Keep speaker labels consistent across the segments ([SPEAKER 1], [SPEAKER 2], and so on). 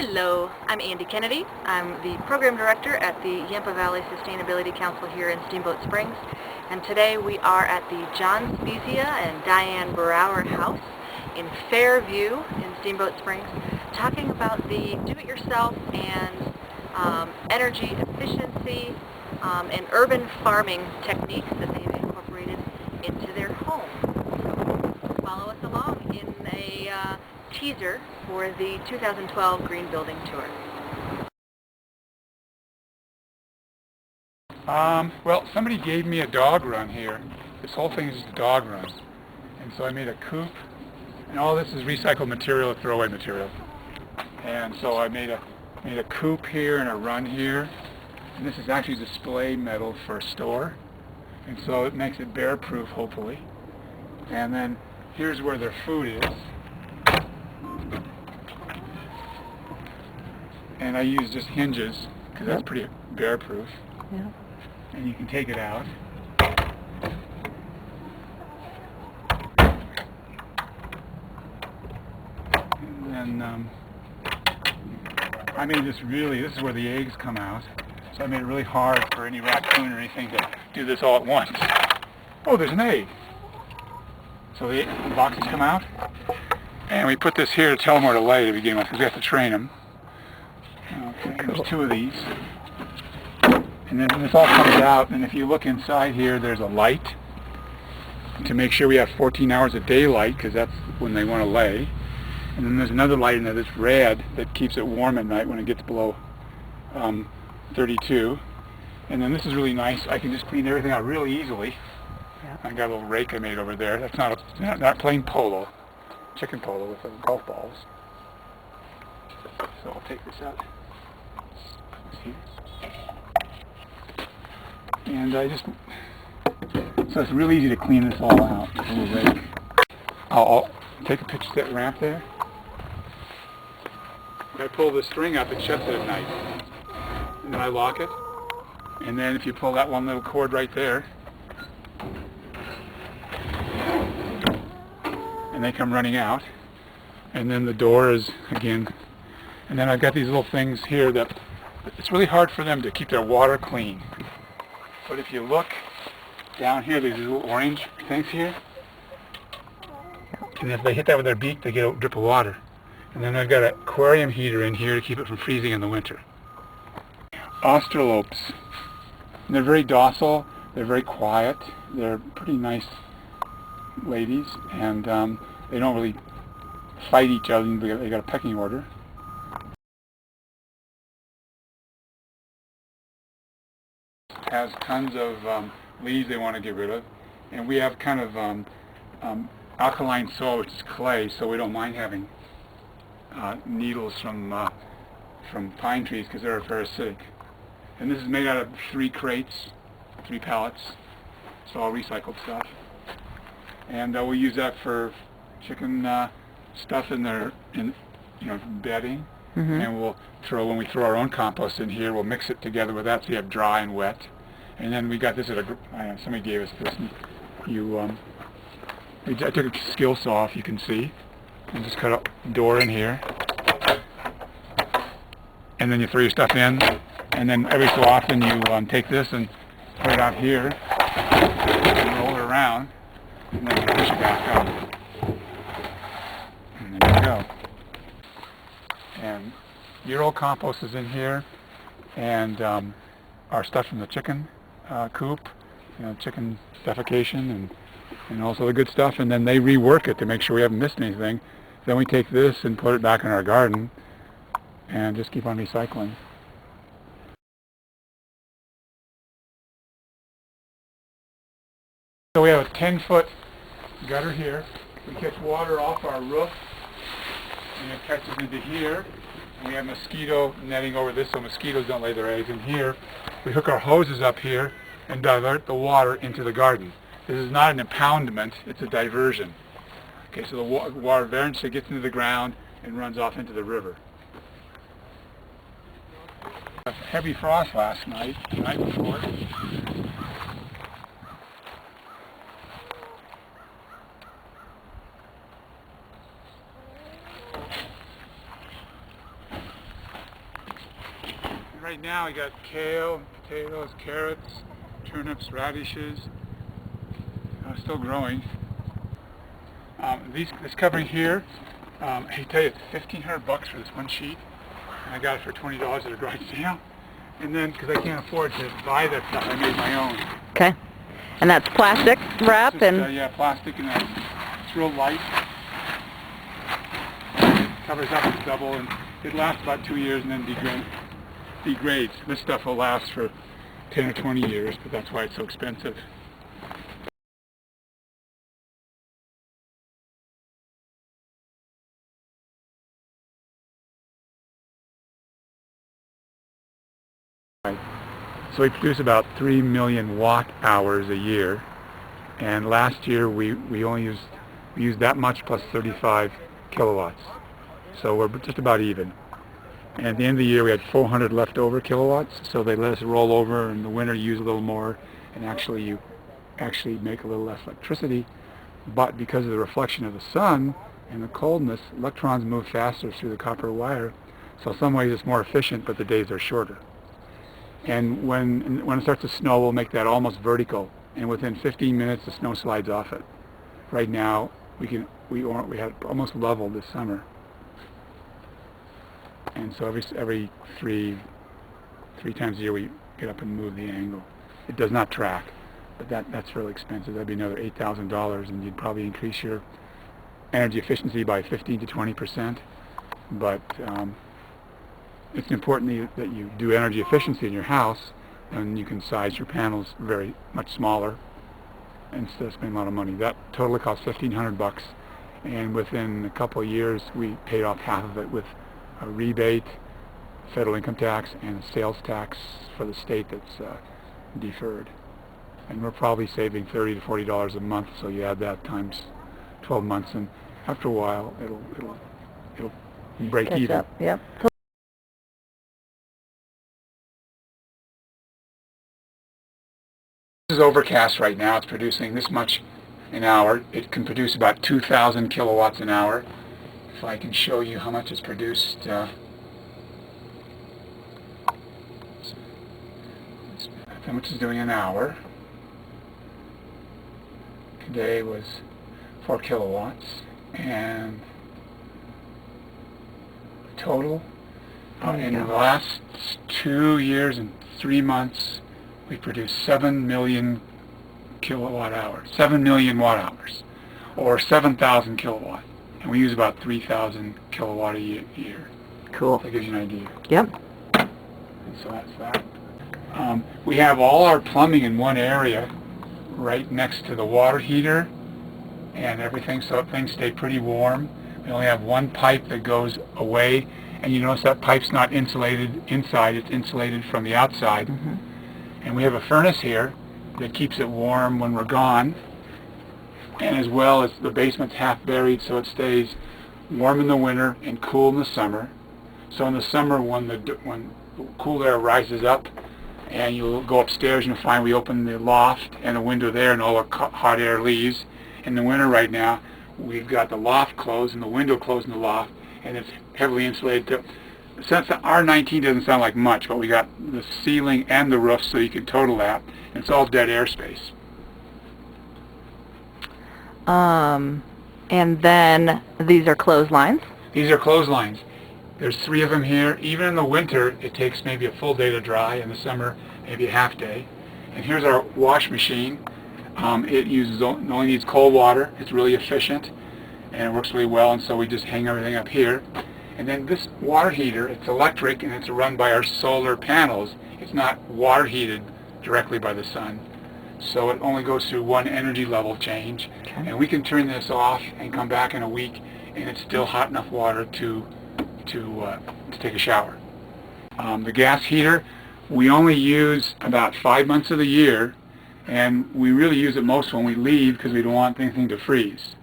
[SPEAKER 1] Hello, I'm Andy Kennedy. I'm the Program Director at the Yampa Valley Sustainability Council here in Steamboat Springs. And today we are at the John Spezia and Diane Brower House in Fairview in Steamboat Springs, talking about the do-it-yourself and energy efficiency and urban farming techniques that they've incorporated into their home. So follow us along in a teaser for the 2012 Green Building Tour.
[SPEAKER 2] Well, somebody gave me a dog run here. This whole thing is just a dog run. And so I made a coop, and all this is recycled material, throwaway material. And so I made a coop here and a run here. And this is actually display metal for a store. And so it makes it bear proof, hopefully. And then here's where their food is. And I use just hinges, because that's pretty bear proof.
[SPEAKER 1] Yeah.
[SPEAKER 2] And you can take it out. And then I made this this is where the eggs come out. So I made it really hard for any raccoon or anything to do this all at once. Oh, there's an egg. So the boxes come out. And we put this here to tell them where to lay to begin with, because we have to train them. Okay, there's two of these. And then this all comes out, and if you look inside here, there's a light to make sure we have 14 hours of daylight, because that's when they want to lay. And then there's another light in there that's red that keeps it warm at night when it gets below 32. And then this is really nice. I can just clean everything out really easily. Yeah. I got a little rake I made over there. That's not plain polo, chicken polo with golf balls. So I'll take this out. And so it's really easy to clean this all out with a little rake. I'll take a picture of that ramp there. I pull the string up, it shuts it at night. And then I lock it. And then if you pull that one little cord right there, and they come running out. And then the door is, again, and then I've got these little things here that it's really hard for them to keep their water clean. But if you look down here, there's these little orange things here. And if they hit that with their beak, they get a drip of water. And then I've got an aquarium heater in here to keep it from freezing in the winter. Australopes. And they're very docile. They're very quiet. They're pretty nice ladies. And they don't really fight each other. They got a pecking order. Has tons of leaves they want to get rid of, and we have kind of alkaline soil, which is clay, so we don't mind having needles from pine trees because they're very acidic. And this is made out of 3 crates, 3 pallets. It's all recycled stuff, and we use that for chicken stuff in their bedding. Mm-hmm. And when we throw our own compost in here, we'll mix it together with that so you have dry and wet. And then we got this at somebody gave us this. I took a skill saw, if you can see, and just cut a door in here. And then you throw your stuff in, and then every so often you take this and put it out here, and roll it around, and then you push it back up. And there you go. And your old compost is in here, and our stuff from the chicken coop, chicken defecation, and also the good stuff. And then they rework it to make sure we haven't missed anything. Then we take this and put it back in our garden, and just keep on recycling. So we have a 10-foot gutter here. We catch water off our roof, and it catches into here. And we have mosquito netting over this so mosquitoes don't lay their eggs in here. We hook our hoses up here and divert the water into the garden. This is not an impoundment, it's a diversion. Okay, so the water eventually gets into the ground and runs off into the river. A heavy frost last night, the night before. Right now I got kale, potatoes, carrots, turnips, radishes. Still growing. This covering here, I tell you, it's $1,500 for this one sheet, and I got it for $20 at a garage sale. And then, because I can't afford to buy that stuff, I made my own.
[SPEAKER 1] Okay. And that's plastic wrap and...
[SPEAKER 2] yeah, plastic, and it's real light. It covers up, it's double, and it lasts about 2 years and then degrades. This stuff will last for 10 or 20 years, but that's why it's so expensive. So we produce about 3 million watt hours a year, and last year we used that much plus 35 kilowatts. So we're just about even. And at the end of the year we had 400 leftover kilowatts, so they let us roll over in the winter, use a little more, and you actually make a little less electricity. But because of the reflection of the sun and the coldness, electrons move faster through the copper wire, so in some ways it's more efficient, but the days are shorter. And when it starts to snow, we'll make that almost vertical, and within 15 minutes the snow slides off it. Right now we had almost level this summer, and so every three times a year we get up and move the angle. It does not track, but that's really expensive. That'd be another $8,000, and you'd probably increase your energy efficiency by 15 to 20%. But it's important that you do energy efficiency in your house, and you can size your panels very much smaller instead of spending a lot of money. That totally cost $1,500, and within a couple of years we paid off half of it with a rebate, federal income tax, and a sales tax for the state that's deferred. And we're probably saving $30 to $40 a month, so you add that times 12 months, and after a while it'll break
[SPEAKER 1] Catch
[SPEAKER 2] even.
[SPEAKER 1] up. Yep.
[SPEAKER 2] This is overcast right now. It's producing this much an hour. It can produce about 2,000 kilowatts an hour. If I can show you how much it's produced. How much it's doing an hour. Today was 4 kilowatts, and total in the last 2 years and 3 months we produced 7 million kilowatt hours, 7 million watt hours, or 7,000 kilowatt, and we use about 3,000 kilowatt a year.
[SPEAKER 1] Cool.
[SPEAKER 2] That gives you an idea.
[SPEAKER 1] Yep.
[SPEAKER 2] And so that's that. We have all our plumbing in one area, right next to the water heater and everything, so things stay pretty warm. We only have one pipe that goes away, and you notice that pipe's not insulated inside, it's insulated from the outside.
[SPEAKER 1] Mm-hmm.
[SPEAKER 2] And we have a furnace here that keeps it warm when we're gone, and as well as the basement's half buried, so it stays warm in the winter and cool in the summer. So in the summer, when the cool air rises up, and you'll go upstairs and you'll find we open the loft and the window there, and all the hot air leaves. In the winter right now, we've got the loft closed and the window closed in the loft, and it's heavily insulated. Since the R19 doesn't sound like much, but we got the ceiling and the roof, so you can total that. It's all dead airspace.
[SPEAKER 1] And then these are clotheslines.
[SPEAKER 2] These are clotheslines. There's 3 of them here. Even in the winter, it takes maybe a full day to dry. In the summer, maybe a half day. And here's our wash machine. It only needs cold water. It's really efficient, and it works really well. And so we just hang everything up here. And then this water heater, it's electric, and it's run by our solar panels. It's not water heated directly by the sun. So it only goes through one energy level change. Okay. And we can turn this off and come back in a week, and it's still hot enough water to take a shower. The gas heater, we only use about 5 months of the year, and we really use it most when we leave because we don't want anything to freeze.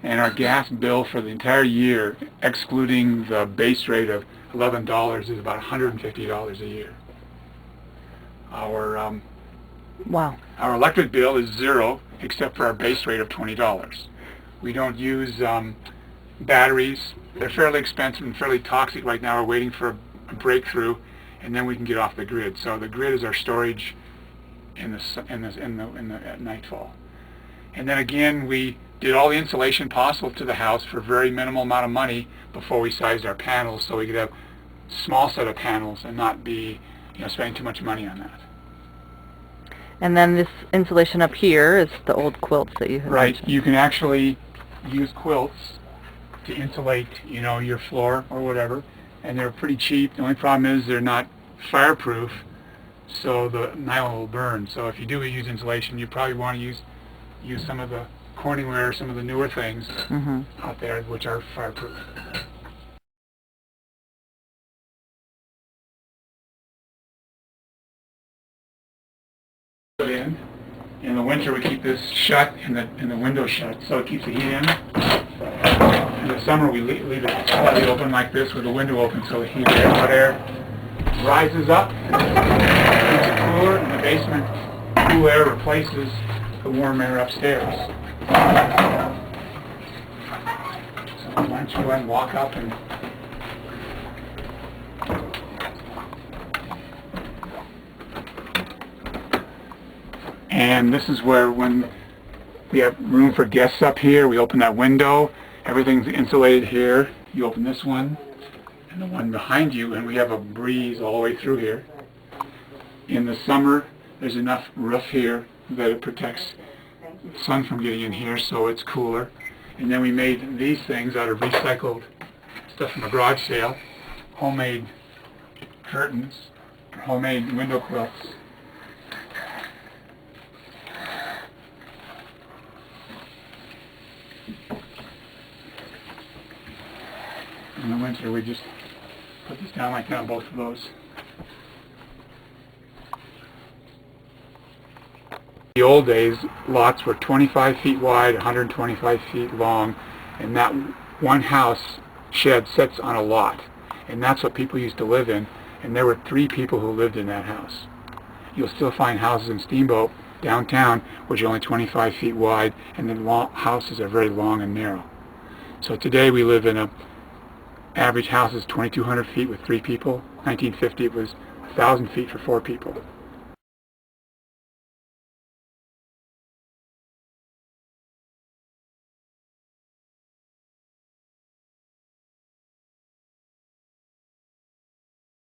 [SPEAKER 2] And our gas bill for the entire year, excluding the base rate of $11, is about $150 a year. Our electric bill is $0, except for our base rate of $20. We don't use batteries. They're fairly expensive and fairly toxic right now. We're waiting for a breakthrough, and then we can get off the grid. So the grid is our storage at nightfall. And then again, we did all the insulation possible to the house for a very minimal amount of money before we sized our panels, so we could have a small set of panels and not be, spending too much money on that.
[SPEAKER 1] And then this insulation up here is the old quilts that you have mentioned.
[SPEAKER 2] You can actually use quilts to insulate, your floor or whatever, and they're pretty cheap. The only problem is they're not fireproof, so the nylon will burn. So if you do use insulation, you probably want to use some of the Corningware, some of the newer things out there which are fireproof. In the winter we keep this shut and the window shut, so it keeps the heat in. In the summer we leave it slightly open like this with the window open, so the heat hot air rises up, keeps it cooler, and the basement cool air replaces the warm air upstairs. So why don't you go ahead and walk up and this is where, when we have room for guests up here, we open that window. Everything's insulated here. You open this one and the one behind you, and we have a breeze all the way through here. In the summer, there's enough roof here that it protects the sun from getting in here, so it's cooler. And then we made these things out of recycled stuff from a garage sale, homemade curtains, homemade window quilts. In the winter, we just put this down like that on both of those. In the old days, lots were 25 feet wide, 125 feet long, and that one house shed sits on a lot. And that's what people used to live in, and there were 3 people who lived in that house. You'll still find houses in Steamboat downtown which are only 25 feet wide, and the houses are very long and narrow. So today we live in average house is 2,200 feet with 3 people. 1950 it was 1,000 feet for 4 people.